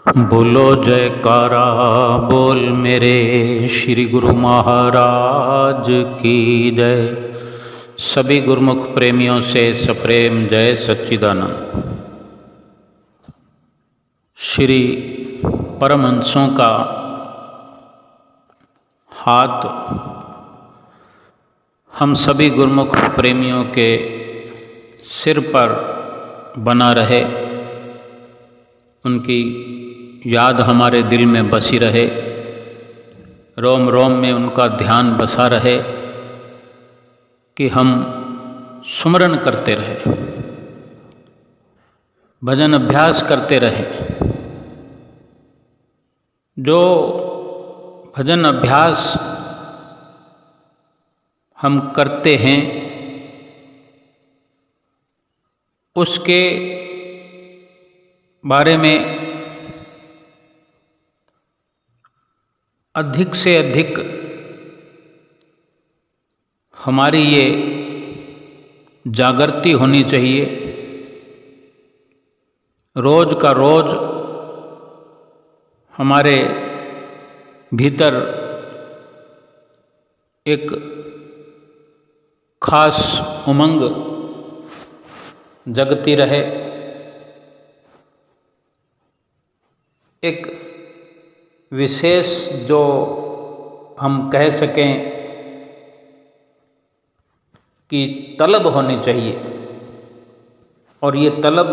बोलो जयकारा बोल मेरे श्री गुरु महाराज की जय। सभी गुरुमुख प्रेमियों से सप्रेम जय सच्चिदानंद। श्री परमहंसों का हाथ हम सभी गुरुमुख प्रेमियों के सिर पर बना रहे, उनकी याद हमारे दिल में बसी रहे, रोम रोम में उनका ध्यान बसा रहे कि हम सुमरन करते रहे, भजन अभ्यास करते रहे। जो भजन अभ्यास हम करते हैं उसके बारे में अधिक से अधिक हमारी ये जागृति होनी चाहिए। रोज का रोज हमारे भीतर एक खास उमंग जगती रहे, एक विशेष जो हम कह सकें कि तलब होनी चाहिए, और ये तलब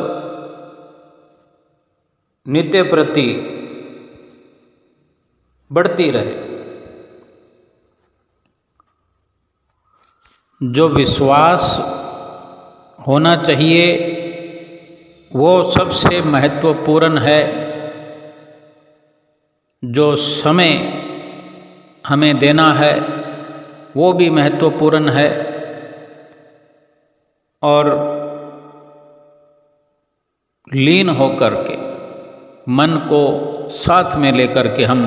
नित्य प्रति बढ़ती रहे। जो विश्वास होना चाहिए वो सबसे महत्वपूर्ण है। जो समय हमें देना है वो भी महत्वपूर्ण है, और लीन होकर के मन को साथ में लेकर के हम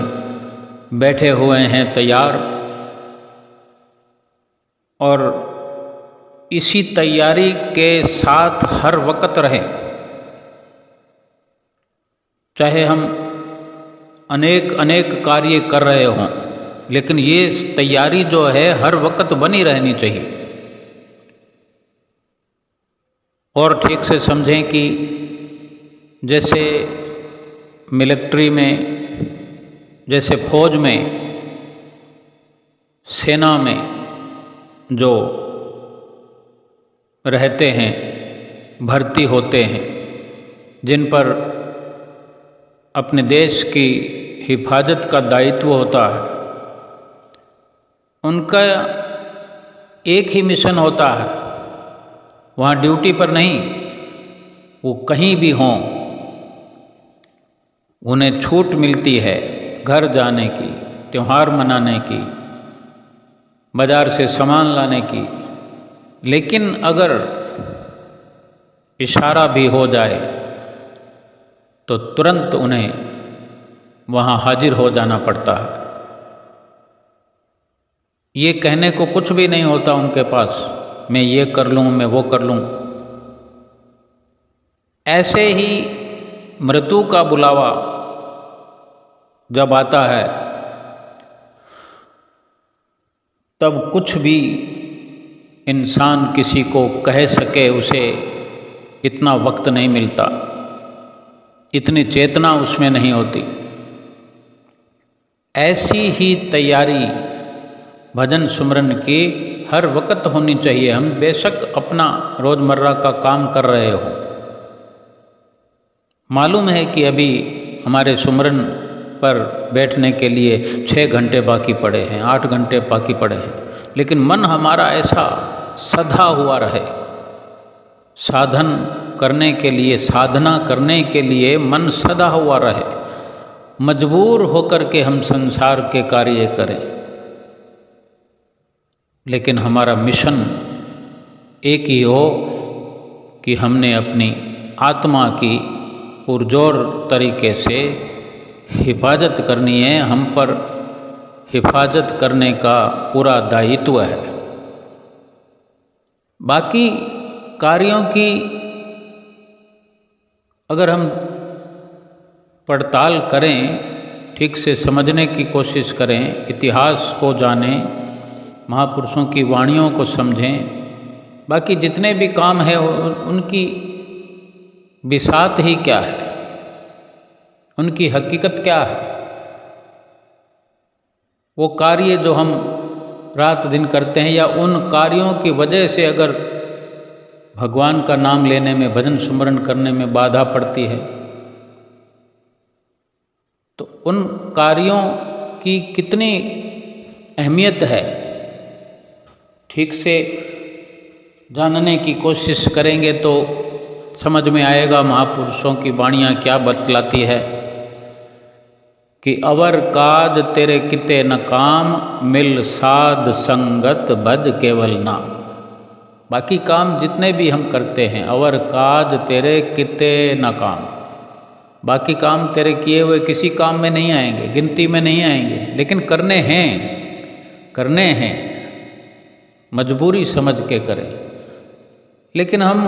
बैठे हुए हैं तैयार, और इसी तैयारी के साथ हर वक्त रहें। चाहे हम अनेक अनेक कार्य कर रहे हों, लेकिन ये तैयारी जो है हर वक्त बनी रहनी चाहिए। और ठीक से समझें कि जैसे मिलिट्री में, जैसे फौज में, सेना में जो रहते हैं, भर्ती होते हैं, जिन पर अपने देश की हिफाजत का दायित्व होता है, उनका एक ही मिशन होता है। वहाँ ड्यूटी पर नहीं, वो कहीं भी हों, उन्हें छूट मिलती है घर जाने की, त्यौहार मनाने की, बाजार से सामान लाने की। लेकिन अगर इशारा भी हो जाए तो तुरंत उन्हें वहाँ हाजिर हो जाना पड़ता है। ये कहने को कुछ भी नहीं होता उनके पास, मैं ये कर लूँ, मैं वो कर लूँ। ऐसे ही मृत्यु का बुलावा जब आता है तब कुछ भी इंसान किसी को कह सके उसे इतना वक्त नहीं मिलता, इतनी चेतना उसमें नहीं होती। ऐसी ही तैयारी भजन सुमरन की हर वक्त होनी चाहिए। हम बेशक अपना रोज़मर्रा का काम कर रहे हो, मालूम है कि अभी हमारे सुमरन पर बैठने के लिए 6 घंटे बाकी पड़े हैं, 8 घंटे बाकी पड़े हैं, लेकिन मन हमारा ऐसा सधा हुआ रहे। साधन करने के लिए, साधना करने के लिए मन सदा हुआ रहे, मजबूर होकर के हम संसार के कार्य करें। लेकिन हमारा मिशन एक ही हो कि हमने अपनी आत्मा की पुरजोर तरीके से हिफाजत करनी है। हम पर हिफाजत करने का पूरा दायित्व है। बाकी कार्यों की अगर हम पड़ताल करें, ठीक से समझने की कोशिश करें, इतिहास को जानें, महापुरुषों की वाणियों को समझें। बाकी जितने भी काम है उनकी बिसात ही क्या है, उनकी हकीकत क्या है। वो कार्य जो हम रात दिन करते हैं या उन कार्यों की वजह से अगर भगवान का नाम लेने में, भजन सुमरन करने में बाधा पड़ती है, तो उन कार्यों की कितनी अहमियत है, ठीक से जानने की कोशिश करेंगे तो समझ में आएगा महापुरुषों की वाणियाँ क्या बतलाती है कि अवर काज तेरे किते न काम, मिल साध संगत भज केवल नाम। बाकी काम जितने भी हम करते हैं, अवर काज तेरे किते न काम, बाकी काम तेरे किए हुए किसी काम में नहीं आएंगे, गिनती में नहीं आएंगे, लेकिन करने हैं, मजबूरी समझ के करें। लेकिन हम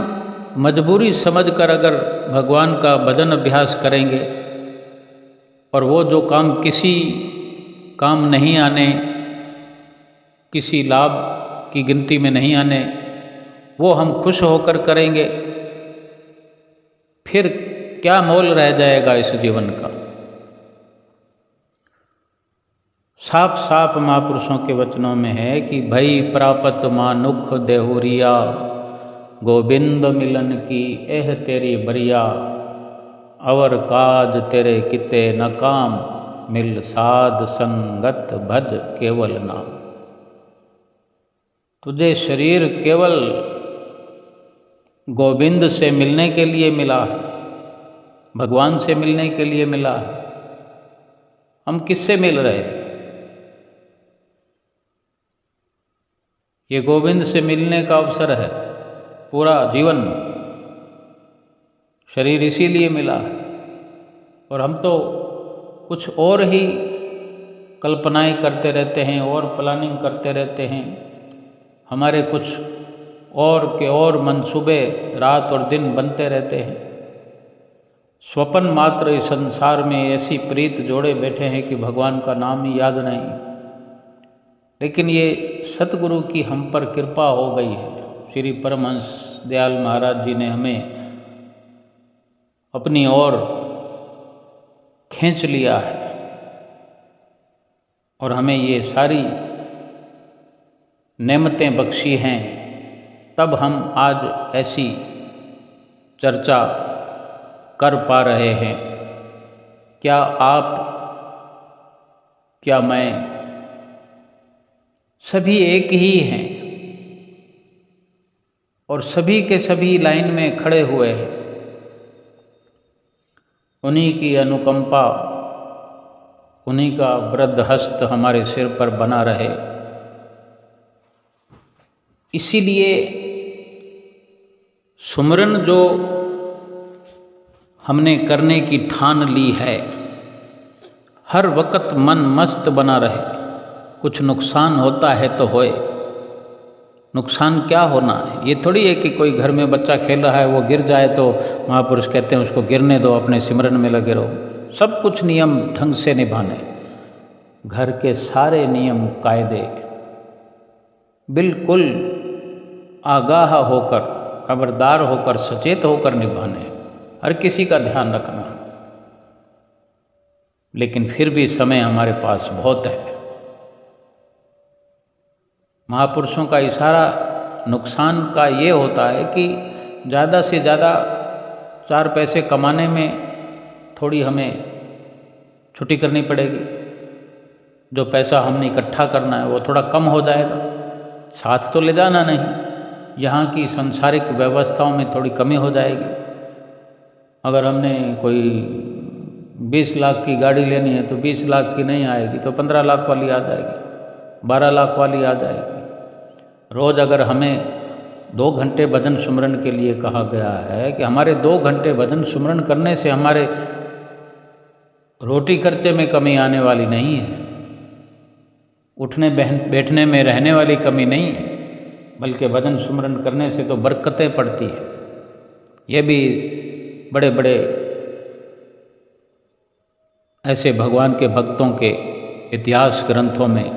मजबूरी समझकर अगर भगवान का भजन अभ्यास करेंगे और वो जो काम किसी काम नहीं आने, किसी लाभ की गिनती में नहीं आने, वो हम खुश होकर करेंगे, फिर क्या मोल रह जाएगा इस जीवन का। साफ साफ महापुरुषों के वचनों में है कि भई प्रापत मानुख देहुरिया, गोविंद मिलन की एह तेरी बरिया, अवर काज तेरे किते न काम, मिल साध संगत भज केवल नाम। तुझे शरीर केवल गोविंद से मिलने के लिए मिला है, भगवान से मिलने के लिए मिला है। हम किससे मिल रहे हैं? ये गोविंद से मिलने का अवसर है। पूरा जीवन शरीर इसीलिए मिला है, और हम तो कुछ और ही कल्पनाएं करते रहते हैं और प्लानिंग करते रहते हैं। हमारे कुछ और के और मंसूबे रात और दिन बनते रहते हैं। स्वप्न मात्र इस संसार में ऐसी प्रीत जोड़े बैठे हैं कि भगवान का नाम ही याद नहीं। लेकिन ये सतगुरु की हम पर कृपा हो गई है। श्री परमहंस दयाल महाराज जी ने हमें अपनी ओर खींच लिया है और हमें ये सारी नेमतें बख्शी हैं, तब हम आज ऐसी चर्चा कर पा रहे हैं। क्या आप, क्या मैं, सभी एक ही हैं और सभी के सभी लाइन में खड़े हुए हैं। उन्हीं की अनुकंपा, उन्हीं का वृद्ध हस्त हमारे सिर पर बना रहे। इसीलिए सुमरन जो हमने करने की ठान ली है, हर वक्त मन मस्त बना रहे। कुछ नुकसान होता है तो होए, नुकसान क्या होना है। ये थोड़ी है कि कोई घर में बच्चा खेल रहा है, वो गिर जाए तो महापुरुष कहते हैं उसको गिरने दो, अपने सिमरन में लगे रहो। सब कुछ नियम ढंग से निभाने, घर के सारे नियम कायदे बिल्कुल आगाह होकर, खबरदार होकर, सचेत होकर निभाने, हर किसी का ध्यान रखना। लेकिन फिर भी समय हमारे पास बहुत है। महापुरुषों का इशारा नुकसान का ये होता है कि ज़्यादा से ज़्यादा 4 पैसे कमाने में थोड़ी हमें छुट्टी करनी पड़ेगी। जो पैसा हमने इकट्ठा करना है वो थोड़ा कम हो जाएगा। साथ तो ले जाना नहीं, यहाँ की सांसारिक व्यवस्थाओं में थोड़ी कमी हो जाएगी। अगर हमने कोई 20 लाख की गाड़ी लेनी है तो 20 लाख की नहीं आएगी, तो 15 लाख वाली आ जाएगी, 12 लाख वाली आ जाएगी। रोज़ अगर हमें 2 घंटे भजन सुमरन के लिए कहा गया है कि हमारे 2 घंटे भजन सुमरन करने से हमारे रोटी खर्चे में कमी आने वाली नहीं है, उठने बैठने में रहने वाली कमी नहीं है, बल्कि भजन सुमरन करने से तो बरकतें पड़ती है। ये भी बड़े बड़े ऐसे भगवान के भक्तों के इतिहास ग्रंथों में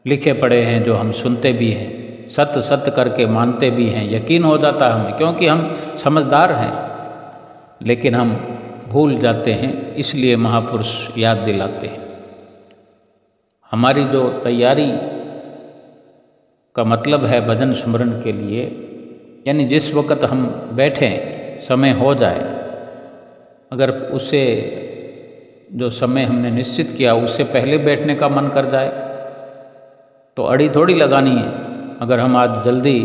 लिखे पड़े हैं, जो हम सुनते भी हैं, सत्य सत्य करके मानते भी हैं, यकीन हो जाता है हमें, क्योंकि हम समझदार हैं, लेकिन हम भूल जाते हैं, इसलिए महापुरुष याद दिलाते हैं। हमारी जो तैयारी का मतलब है भजन स्मरण के लिए, यानी जिस वक़्त हम बैठें, समय हो जाए, अगर उससे जो समय हमने निश्चित किया उससे पहले बैठने का मन कर जाए तो अड़ी थोड़ी लगानी है। अगर हम आज जल्दी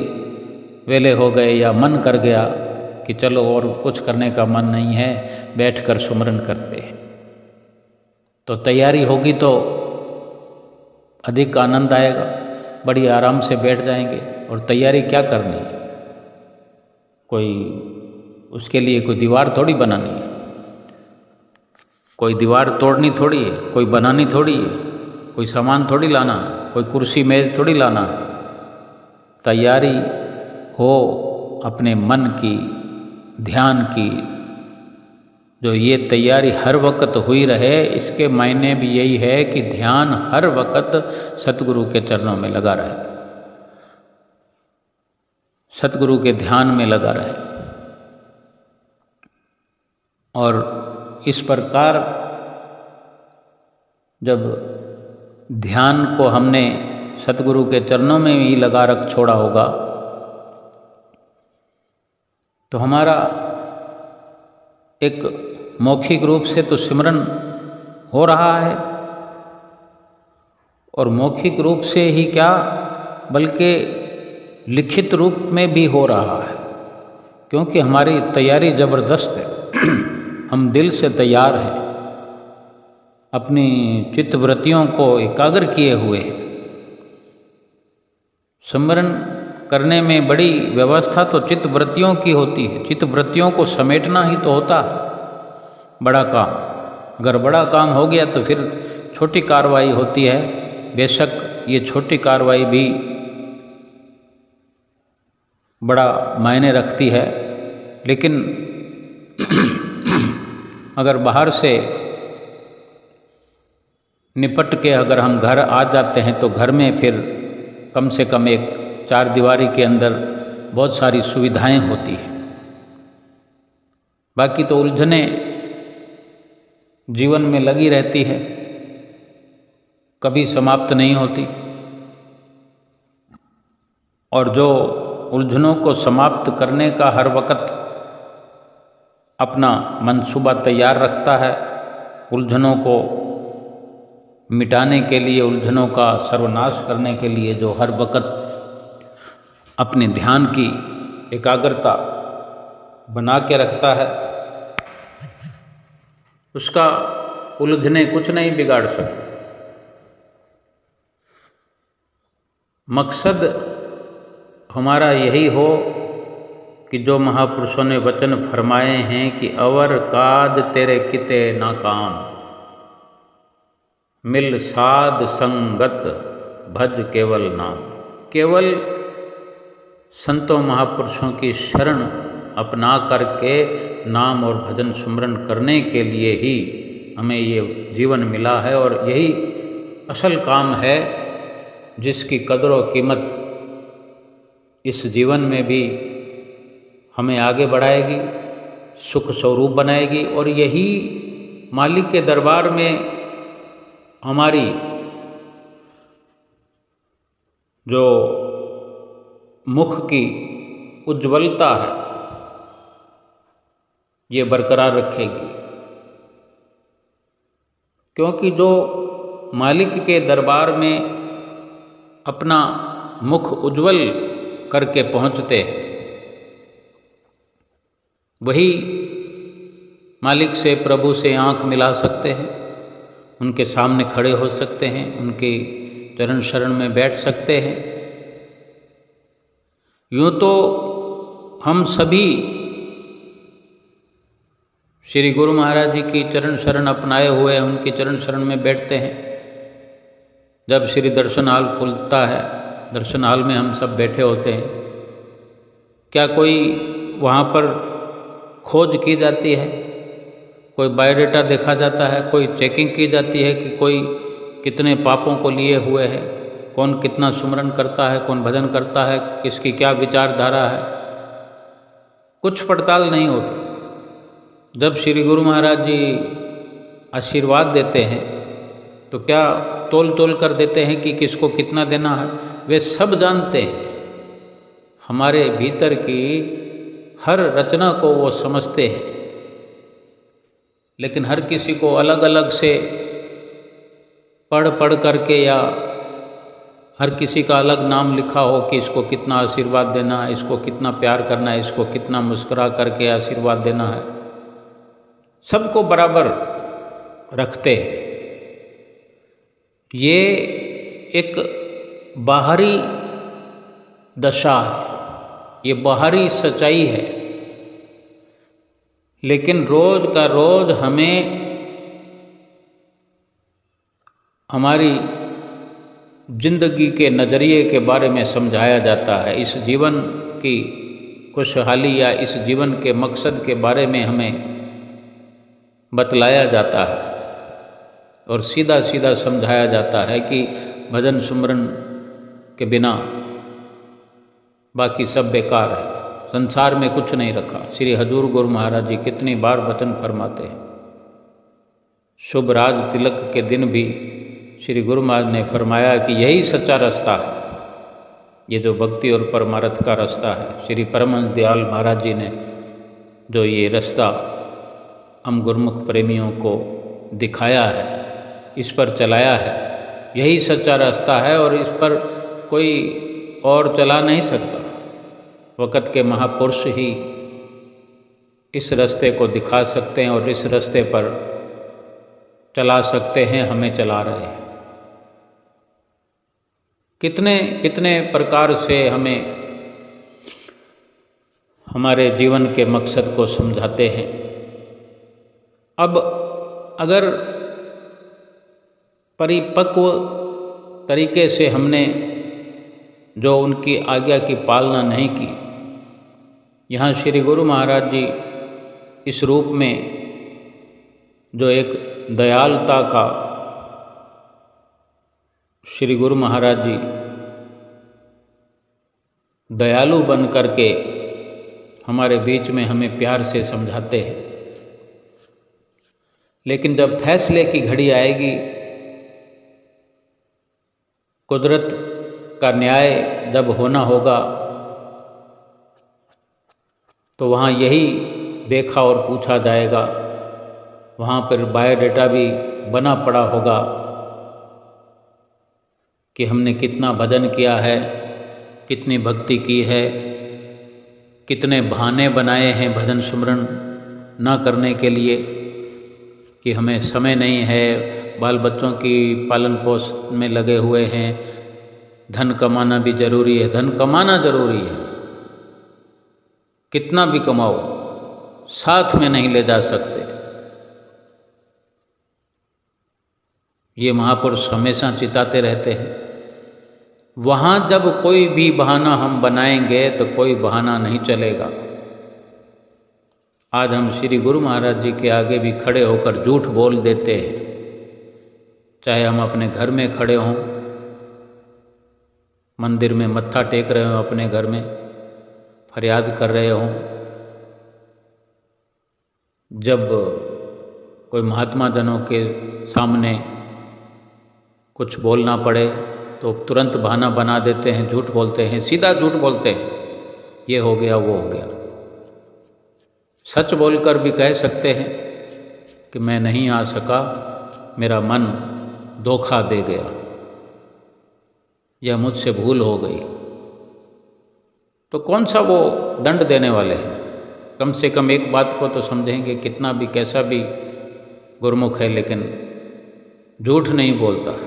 वेले हो गए या मन कर गया कि चलो और कुछ करने का मन नहीं है, बैठकर सुमरन करते हैं, तो तैयारी होगी तो अधिक आनंद आएगा, बड़ी आराम से बैठ जाएंगे। और तैयारी क्या करनी है, कोई उसके लिए कोई दीवार थोड़ी बनानी है, कोई दीवार तोड़नी थोड़ी है, कोई बनानी थोड़ी है, कोई सामान थोड़ी लाना, कोई कुर्सी मेज थोड़ी लाना। तैयारी हो अपने मन की, ध्यान की, जो ये तैयारी हर वक्त हुई रहे, इसके मायने भी यही है कि ध्यान हर वक्त सतगुरु के चरणों में लगा रहे, सतगुरु के ध्यान में लगा रहे। और इस प्रकार जब ध्यान को हमने सतगुरु के चरणों में ही लगा रख छोड़ा होगा, तो हमारा एक मौखिक रूप से तो सिमरन हो रहा है, और मौखिक रूप से ही क्या, बल्कि लिखित रूप में भी हो रहा है, क्योंकि हमारी तैयारी ज़बरदस्त है। हम दिल से तैयार हैं, अपनी चित्तवृत्तियों को एकाग्र किए हुए हैं। स्मरण करने में बड़ी व्यवस्था तो चित्तवृत्तियों की होती है, चित्तवृत्तियों को समेटना ही तो होता है बड़ा काम। अगर बड़ा काम हो गया तो फिर छोटी कार्रवाई होती है। बेशक ये छोटी कार्रवाई भी बड़ा मायने रखती है, लेकिन अगर बाहर से निपट के अगर हम घर आ जाते हैं तो घर में फिर कम से कम एक चार दीवारी के अंदर बहुत सारी सुविधाएं होती हैं। बाकी तो उलझने जीवन में लगी रहती है, कभी समाप्त नहीं होती। और जो उलझनों को समाप्त करने का हर वक्त अपना मंसूबा तैयार रखता है, उलझनों को मिटाने के लिए, उलझनों का सर्वनाश करने के लिए जो हर वक्त अपने ध्यान की एकाग्रता बना के रखता है, उसका उलझने कुछ नहीं बिगाड़ सकते। मकसद हमारा यही हो कि जो महापुरुषों ने वचन फरमाए हैं कि अवर काज तेरे किते नाकाम, मिल साध संगत भज केवल नाम। केवल संतों महापुरुषों की शरण अपना करके नाम और भजन सुमरन करने के लिए ही हमें ये जीवन मिला है, और यही असल काम है जिसकी कदर और कीमत इस जीवन में भी हमें आगे बढ़ाएगी, सुख स्वरूप बनाएगी। और यही मालिक के दरबार में हमारी जो मुख की उज्ज्वलता है ये बरकरार रखेगी, क्योंकि जो मालिक के दरबार में अपना मुख उज्ज्वल करके पहुँचते हैं, वही मालिक से, प्रभु से आँख मिला सकते हैं, उनके सामने खड़े हो सकते हैं, उनके चरण शरण में बैठ सकते हैं। यूँ तो हम सभी श्री गुरु महाराज जी की चरण शरण अपनाए हुए उनके चरण शरण में बैठते हैं। जब श्री दर्शन हाल खुलता है, दर्शन हाल में हम सब बैठे होते हैं, क्या कोई वहाँ पर खोज की जाती है? कोई बायोडाटा देखा जाता है, कोई चेकिंग की जाती है कि कोई कितने पापों को लिए हुए है, कौन कितना सुमरन करता है, कौन भजन करता है, किसकी क्या विचारधारा है, कुछ पड़ताल नहीं होती। जब श्री गुरु महाराज जी आशीर्वाद देते हैं तो क्या तोल तोल कर देते हैं कि किसको कितना देना है? वे सब जानते हैं, हमारे भीतर की हर रचना को वो समझते हैं, लेकिन हर किसी को अलग अलग से पढ़ करके या हर किसी का अलग नाम लिखा हो कि इसको कितना आशीर्वाद देना है, इसको कितना प्यार करना है, इसको कितना मुस्कुरा करके आशीर्वाद देना है, सबको बराबर रखते हैं। ये एक बाहरी दशा है, ये बाहरी सच्चाई है, लेकिन रोज का रोज हमें हमारी जिंदगी के नज़रिए के बारे में समझाया जाता है। इस जीवन की खुशहाली या इस जीवन के मकसद के बारे में हमें बतलाया जाता है और सीधा सीधा समझाया जाता है कि भजन सुमरन के बिना बाकी सब बेकार है, संसार में कुछ नहीं रखा। श्री हजूर गुरु महाराज जी कितनी बार वचन फरमाते हैं। शुभ राज तिलक के दिन भी श्री गुरु महाराज ने फरमाया कि यही सच्चा रास्ता है, ये जो भक्ति और परमार्थ का रास्ता है। श्री परमहंस दयाल महाराज जी ने जो ये रास्ता हम गुरुमुख प्रेमियों को दिखाया है, इस पर चलाया है, यही सच्चा रास्ता है और इस पर कोई और चला नहीं सकता। वक़्त के महापुरुष ही इस रास्ते को दिखा सकते हैं और इस रास्ते पर चला सकते हैं, हमें चला रहे हैं। कितने कितने प्रकार से हमें हमारे जीवन के मकसद को समझाते हैं। अब अगर परिपक्व तरीके से हमने जो उनकी आज्ञा की पालना नहीं की, यहाँ श्री गुरु महाराज जी इस रूप में जो एक दयालुता का श्री गुरु महाराज जी दयालु बन करके हमारे बीच में हमें प्यार से समझाते हैं। लेकिन जब फैसले की घड़ी आएगी, कुदरत का न्याय जब होना होगा, तो वहाँ यही देखा और पूछा जाएगा। वहाँ पर बायोडाटा भी बना पड़ा होगा कि हमने कितना भजन किया है, कितनी भक्ति की है, कितने बहाने बनाए हैं भजन सुमरन ना करने के लिए कि हमें समय नहीं है, बाल बच्चों की पालन पोषण में लगे हुए हैं, धन कमाना भी जरूरी है। धन कमाना जरूरी है, कितना भी कमाओ, साथ में नहीं ले जा सकते। ये महापुरुष हमेशा चिताते रहते हैं। वहाँ जब कोई भी बहाना हम बनाएंगे तो कोई बहाना नहीं चलेगा। आज हम श्री गुरु महाराज जी के आगे भी खड़े होकर झूठ बोल देते हैं, चाहे हम अपने घर में खड़े हों, मंदिर में मत्था टेक रहे हों, अपने घर में फरियाद कर रहे हों, जब कोई महात्मा जनों के सामने कुछ बोलना पड़े तो तुरंत बहाना बना देते हैं, झूठ बोलते हैं, सीधा झूठ बोलते हैं, ये हो गया वो हो गया। सच बोलकर भी कह सकते हैं कि मैं नहीं आ सका, मेरा मन धोखा दे गया या मुझसे भूल हो गई। तो कौन सा वो दंड देने वाले हैं? कम से कम एक बात को तो समझेंगे, कितना भी कैसा भी गुरमुख है लेकिन झूठ नहीं बोलता।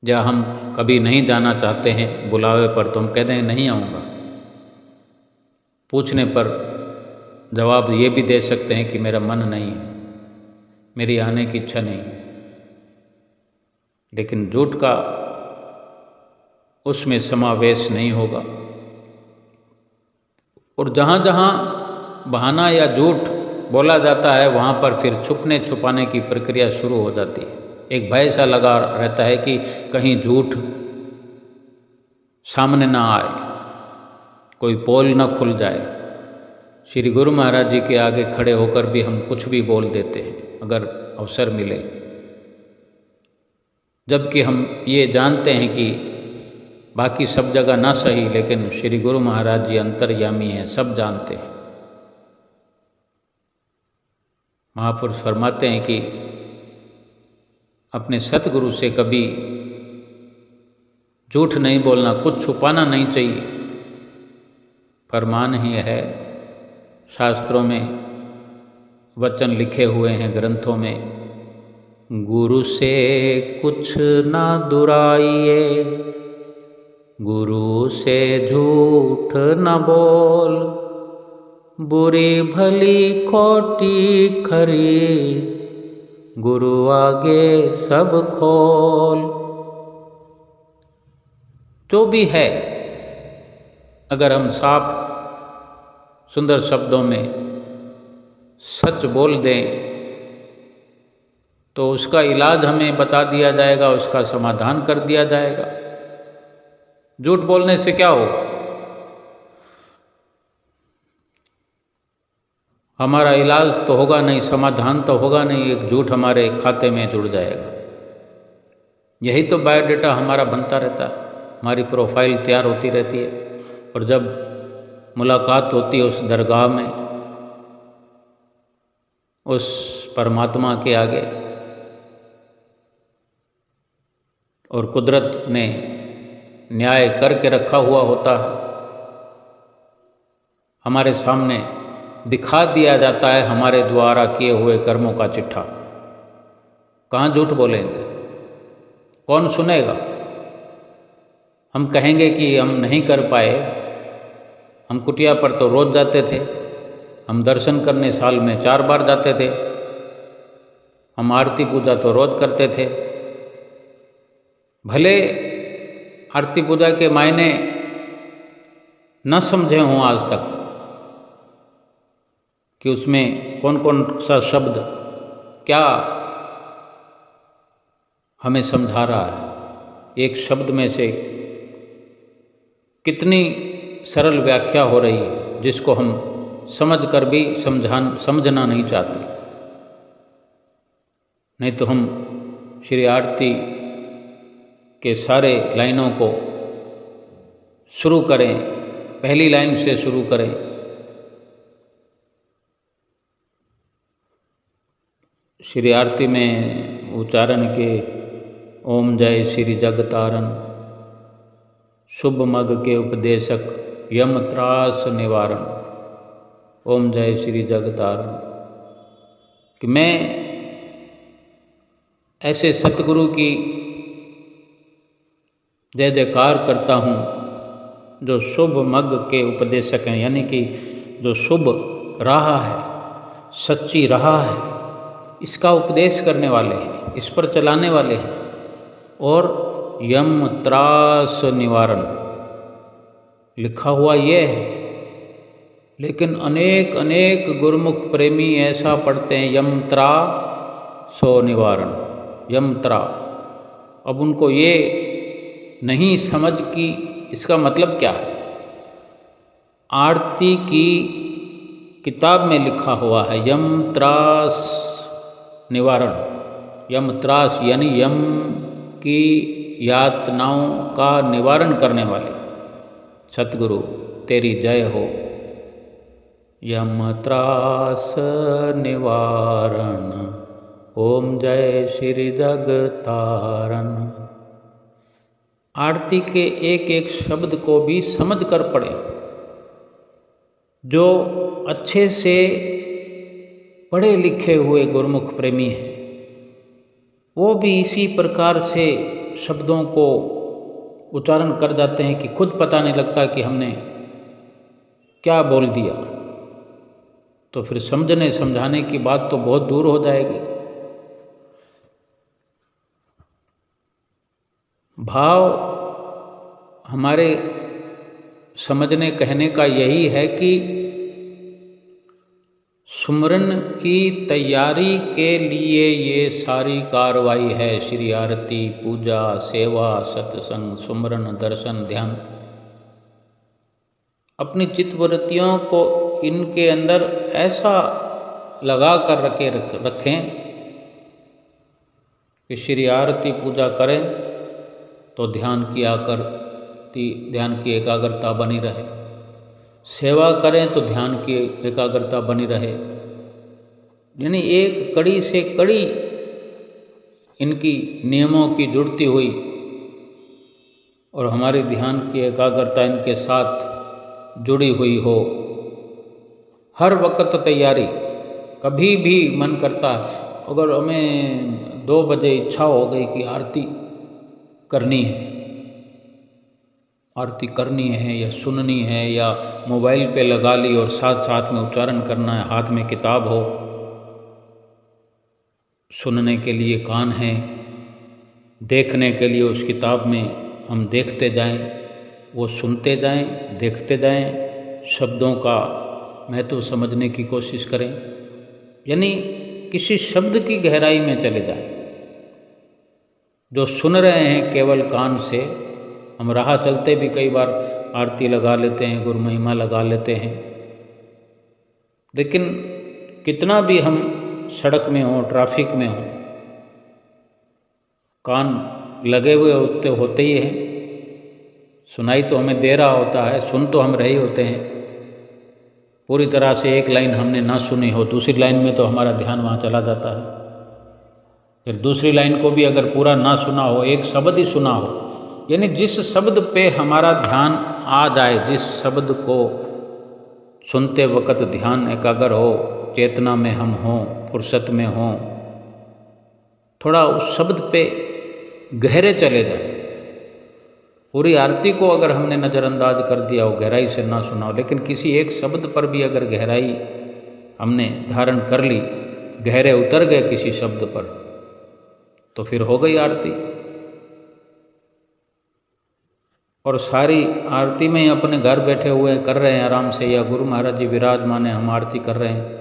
या हम कभी नहीं जाना चाहते हैं बुलावे पर तो हम कह दें नहीं आऊँगा। पूछने पर जवाब ये भी दे सकते हैं कि मेरा मन नहीं है, मेरी आने की इच्छा नहीं है। लेकिन झूठ का उसमें समावेश नहीं होगा। और जहाँ जहाँ बहाना या झूठ बोला जाता है वहाँ पर फिर छुपने छुपाने की प्रक्रिया शुरू हो जाती है। एक भय सा लगा रहता है कि कहीं झूठ सामने ना आए, कोई पोल ना खुल जाए। श्री गुरु महाराज जी के आगे खड़े होकर भी हम कुछ भी बोल देते हैं अगर अवसर मिले, जबकि हम ये जानते हैं कि बाकी सब जगह ना सही, लेकिन श्री गुरु महाराज जी अंतर्यामी हैं, सब जानते हैं। महापुरुष फरमाते हैं कि अपने सतगुरु से कभी झूठ नहीं बोलना, कुछ छुपाना नहीं चाहिए। फरमान ही है, शास्त्रों में वचन लिखे हुए हैं, ग्रंथों में, गुरु से कुछ ना दुराइए, गुरु से झूठ न बोल, बुरी भली खोटी खरी, गुरु आगे सब खोल। जो भी है, अगर हम साफ सुंदर शब्दों में सच बोल दें तो उसका इलाज हमें बता दिया जाएगा, उसका समाधान कर दिया जाएगा। झूठ बोलने से क्या हो, हमारा इलाज तो होगा नहीं, समाधान तो होगा नहीं, एक झूठ हमारे खाते में जुड़ जाएगा। यही तो बायोडाटा हमारा बनता रहता है, हमारी प्रोफाइल तैयार होती रहती है, और जब मुलाकात होती है उस दरगाह में, उस परमात्मा के आगे, और कुदरत ने न्याय करके रखा हुआ होता है, हमारे सामने दिखा दिया जाता है हमारे द्वारा किए हुए कर्मों का चिट्ठा। कहाँ झूठ बोलेंगे, कौन सुनेगा? हम कहेंगे कि हम नहीं कर पाए, हम कुटिया पर तो रोज जाते थे, हम दर्शन करने साल में 4 बार जाते थे, हम आरती पूजा तो रोज करते थे। भले आरती पूजा के मायने न समझे हों आज तक कि उसमें कौन कौन सा शब्द क्या हमें समझा रहा है, एक शब्द में से कितनी सरल व्याख्या हो रही है, जिसको हम समझ कर भी समझना नहीं चाहते। नहीं तो हम श्री आरती के सारे लाइनों को शुरू करें, पहली लाइन से शुरू करें, श्री आरती में उच्चारण के ओम जय श्री जगतारण, शुभ मग के उपदेशक, यम त्रास निवारण, ओम जय श्री जगतारण। कि मैं ऐसे सतगुरु की जय जयकार करता हूँ जो शुभ मग के उपदेशक हैं, यानी कि जो शुभ राह है, सच्ची राह है, इसका उपदेश करने वाले हैं, इस पर चलाने वाले हैं। और यम त्रास निवारण लिखा हुआ ये है, लेकिन अनेक अनेक गुरुमुख प्रेमी ऐसा पढ़ते हैं यम त्रा सो निवारण, यम त्रा। अब उनको ये नहीं समझ कि इसका मतलब क्या है। आरती की किताब में लिखा हुआ है यम त्रास निवारण, यम त्रास यानी यम की यातनाओं का निवारण करने वाले। सतगुरु तेरी जय हो। यम त्रास निवारण, ओम जय श्री जगतारण। आरती के एक एक शब्द को भी समझ कर पढ़े। जो अच्छे से पढ़े लिखे हुए गुरुमुख प्रेमी हैं, वो भी इसी प्रकार से शब्दों को उच्चारण कर जाते हैं कि खुद पता नहीं लगता कि हमने क्या बोल दिया। तो फिर समझने समझाने की बात तो बहुत दूर हो जाएगी। भाव हमारे समझने कहने का यही है कि सुमरन की तैयारी के लिए ये सारी कार्रवाई है। श्री आरती, पूजा, सेवा, सत्संग, सुमरन, दर्शन, ध्यान। अपनी चित्तवृत्तियों को इनके अंदर ऐसा लगा कर रखें कि श्री आरती पूजा करें तो ध्यान की एकाग्रता बनी रहे, सेवा करें तो ध्यान की एकाग्रता बनी रहे। यानी एक कड़ी से कड़ी इनकी नियमों की जुड़ती हुई और हमारी ध्यान की एकाग्रता इनके साथ जुड़ी हुई हो। हर वक्त तैयारी, कभी भी मन करता अगर हमें 2 बजे इच्छा हो गई कि आरती करनी है या सुननी है या मोबाइल पे लगा ली और साथ साथ में उच्चारण करना है, हाथ में किताब हो, सुनने के लिए कान है, देखने के लिए उस किताब में हम देखते जाएं, वो सुनते जाएं, देखते जाएं, शब्दों का महत्व समझने की कोशिश करें। यानी किसी शब्द की गहराई में चले जाएं। जो सुन रहे हैं केवल कान से, हम राह चलते भी कई बार आरती लगा लेते हैं, गुरु महिमा लगा लेते हैं, लेकिन कितना भी हम सड़क में हों, ट्रैफिक में हों, कान लगे हुए होते ही हैं। सुनाई तो हमें दे रहा होता है, सुन तो हम रहे होते हैं। पूरी तरह से एक लाइन हमने ना सुनी हो, दूसरी लाइन में तो हमारा ध्यान वहाँ चला जाता है। फिर दूसरी लाइन को भी अगर पूरा ना सुना हो, एक शब्द ही सुना हो, यानी जिस शब्द पे हमारा ध्यान आ जाए, जिस शब्द को सुनते वक्त ध्यान एकाग्र हो, चेतना में हम हों, फुर्सत में हों, थोड़ा उस शब्द पे गहरे चले जाए। पूरी आरती को अगर हमने नज़रअंदाज कर दिया हो, गहराई से ना सुना हो, लेकिन किसी एक शब्द पर भी अगर गहराई हमने धारण कर ली, गहरे उतर गए किसी शब्द पर, तो फिर हो गई आरती। और सारी आरती में ही अपने घर बैठे हुए कर रहे हैं आराम से, या गुरु महाराज जी विराजमान है, हम आरती कर रहे हैं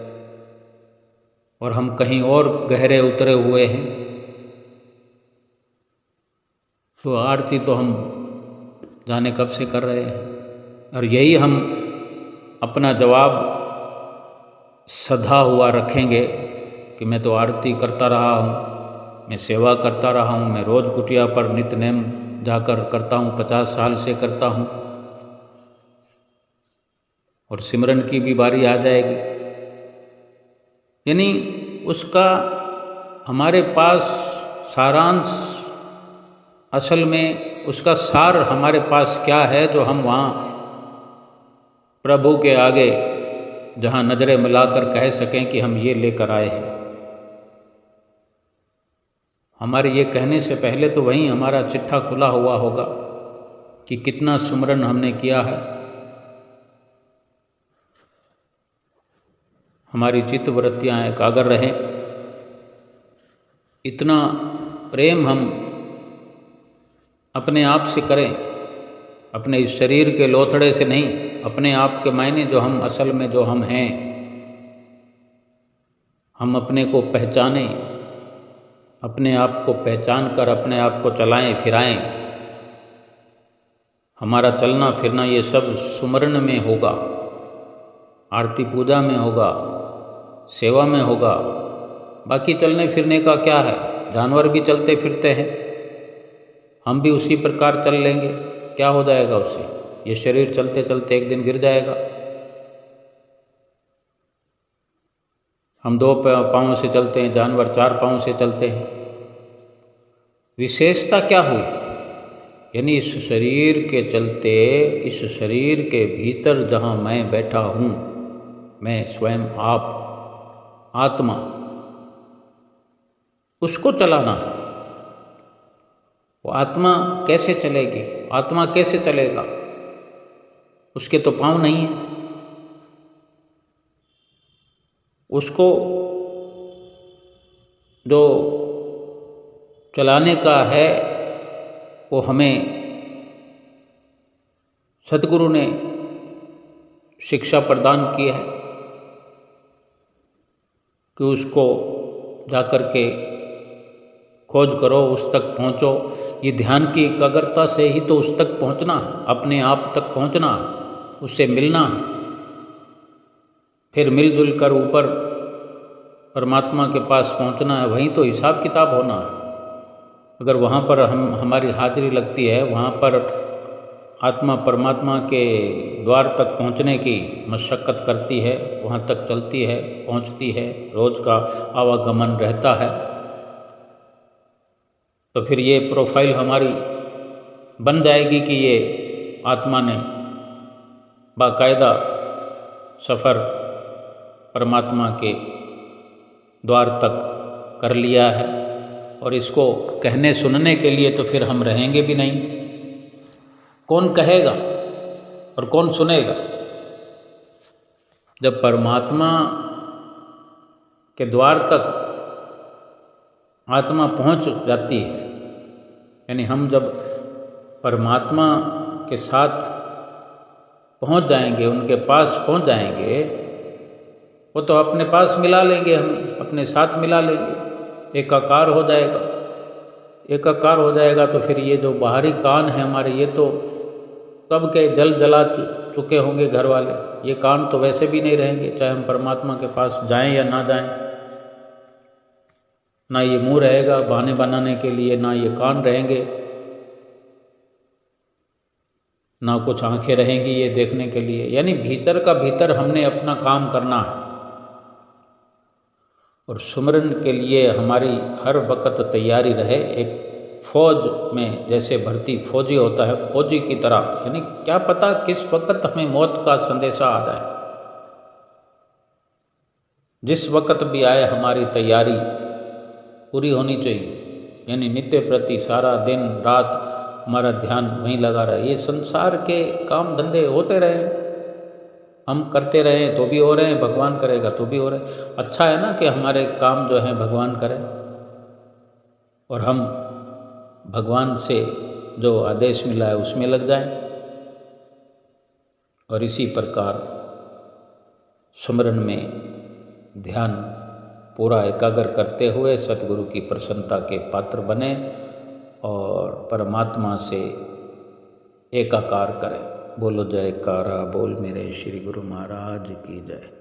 और हम कहीं और गहरे उतरे हुए हैं, तो आरती तो हम जाने कब से कर रहे हैं। और यही हम अपना जवाब सधा हुआ रखेंगे कि मैं तो आरती करता रहा हूँ, मैं सेवा करता रहा हूँ, मैं रोज़ कुटिया पर नित्य नेम जाकर करता हूँ, 50 साल से करता हूँ, और सिमरन की भी बारी आ जाएगी। यानी उसका हमारे पास सारांश, असल में उसका सार हमारे पास क्या है, जो हम वहाँ प्रभु के आगे जहाँ नज़रें मिलाकर कह सकें कि हम ये लेकर आए हैं। हमारे ये कहने से पहले तो वहीं हमारा चिट्ठा खुला हुआ होगा कि कितना सुमरन हमने किया है। हमारी चित्तवृत्तियाँ एकाग्र रहें, इतना प्रेम हम अपने आप से करें, अपने इस शरीर के लोथड़े से नहीं, अपने आप के मायने जो हम असल में जो हम हैं, हम अपने को पहचानें, अपने आप को पहचान कर अपने आप को चलाएं फिराएं। हमारा चलना फिरना ये सब सुमरन में होगा, आरती पूजा में होगा, सेवा में होगा। बाकी चलने फिरने का क्या है, जानवर भी चलते फिरते हैं, हम भी उसी प्रकार चल लेंगे, क्या हो जाएगा उससे? ये शरीर चलते चलते एक दिन गिर जाएगा। हम 2 पाँव से चलते हैं, जानवर 4 पाँव से चलते हैं। विशेषता क्या हुई? यानी इस शरीर के चलते, इस शरीर के भीतर जहाँ मैं बैठा हूँ, मैं स्वयं आप, आत्मा, उसको चलाना है। वो आत्मा कैसे चलेगी? आत्मा कैसे चलेगा? उसके तो पाँव नहीं है। उसको जो चलाने का है वो हमें सद्गुरु ने शिक्षा प्रदान की है। कि उसको जाकर के खोज करो, उस तक पहुँचो। ये ध्यान की एकाग्रता से ही तो उस तक पहुँचना, अपने आप तक पहुँचना, उससे मिलना, फिर मिलजुल कर ऊपर परमात्मा के पास पहुँचना है। वहीं तो हिसाब किताब होना है। अगर वहाँ पर हमारी हाजिरी लगती है, वहाँ पर आत्मा परमात्मा के द्वार तक पहुँचने की मशक्क़त करती है, वहाँ तक चलती है, पहुँचती है, रोज़ का आवागमन रहता है, तो फिर ये प्रोफाइल हमारी बन जाएगी कि ये आत्मा ने बाकायदा सफ़र परमात्मा के द्वार तक कर लिया है। और इसको कहने सुनने के लिए तो फिर हम रहेंगे भी नहीं। कौन कहेगा और कौन सुनेगा? जब परमात्मा के द्वार तक आत्मा पहुंच जाती है, यानी हम जब परमात्मा के साथ पहुंच जाएंगे, उनके पास पहुंच जाएंगे, वो तो अपने पास मिला लेंगे, हमें अपने साथ मिला लेंगे, एकाकार हो जाएगा। एकाकार हो जाएगा तो फिर ये जो बाहरी कान है हमारे, ये तो कब के जला चुके होंगे घर वाले। ये कान तो वैसे भी नहीं रहेंगे, चाहे हम परमात्मा के पास जाएं या ना जाएं। ना ये मुंह रहेगा बहाने बनाने के लिए, ना ये कान रहेंगे, ना कुछ आंखें रहेंगी ये देखने के लिए। यानी भीतर का भीतर हमने अपना काम करना है। और सुमरन के लिए हमारी हर वक्त तैयारी रहे। एक फौज में जैसे भर्ती फौजी होता है, फौजी की तरह, यानी क्या पता किस वक्त हमें मौत का संदेशा आ जाए। जिस वक्त भी आए हमारी तैयारी पूरी होनी चाहिए। यानी नित्य प्रति सारा दिन रात हमारा ध्यान वहीं लगा रहे। ये संसार के काम धंधे होते रहे, हम करते रहें तो भी हो रहे हैं, भगवान करेगा तो भी हो रहे हैं। अच्छा है ना कि हमारे काम जो हैं भगवान करें और हम भगवान से जो आदेश मिला है उसमें लग जाएं। और इसी प्रकार सुमरन में ध्यान पूरा एकाग्र करते हुए सतगुरु की प्रसन्नता के पात्र बने और परमात्मा से एकाकार करें। बोलो जयकारा बोल मेरे श्री गुरु महाराज की जय।